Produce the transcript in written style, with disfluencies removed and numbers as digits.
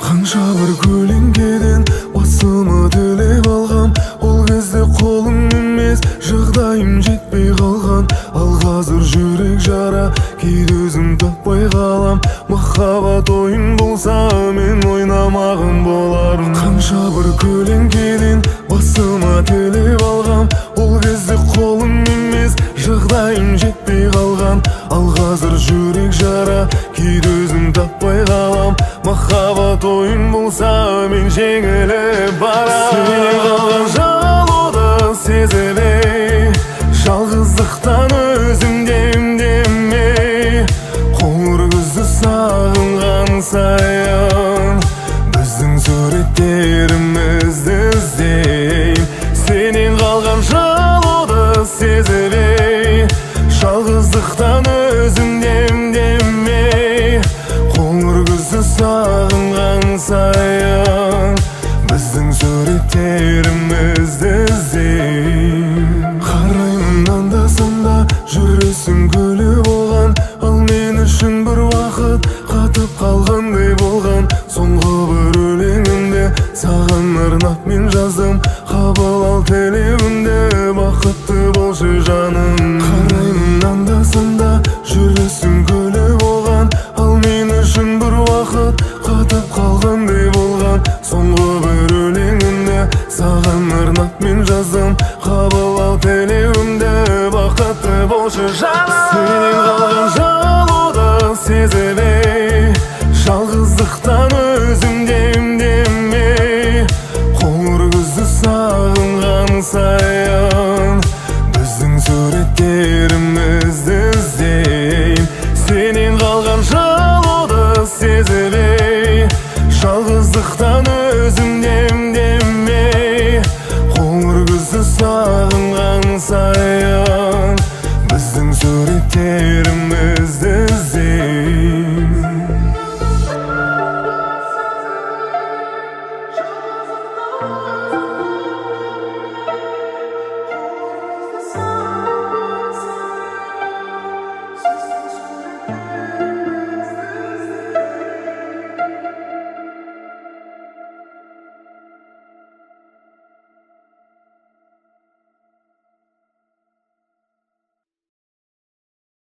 Қанша бір көлеңкеден басыма тілеп алғам, ол кезде қолым емес, жағдайым жетпей қалған. Ал қазір жүрек жара, кейде өзім таппай қалам. Махаббат ойын болса мен ойнамағын болармын. Қанша бір көлеңкеден басыма тілеп алғам, ол кезде қолым емес, жағдайым жетпей қалған. Ал қазір жүрек жара, кейде өзім таппай қалам. Махаббат ойын болса мен жеңіліп барам. Сенен қалған жалуды сезбей, жалғыздықтан өзім демдемей, қоңыр күзді сағынған сайын біздің суреттерімізді іздейм. Сенен қалған жалуды сезбей, жалғыздықтан өзім демдемей, қоңыр күзді сағынған сайын біздің суреттерімізді іздейм. Қараймын анда-санда жүресің күліп болған, ал мен үшін бір уақыт қатып қалғандай болған. Соңғы бір өлеңімде саған арнап мен жаздым, қабыл ал тілеуімді, бақытты болшы жаным. Қараймын анда-санда жүресің күліп болған, ал мен үшін бір уақыт қатып қалғандай болған. Соңғы бір өлеңімде саған арнап мен жаздым, қабыл ал тілеуімді, бақытты болшы жаным. Сенен қалған жалуды сезбей, жалғыздықтан өзім демдемей, қоңыр күзді сағынған сайын біздің суреттерімізді іздейм. Сенен қалған жалуды сезбей, жалғыздықтан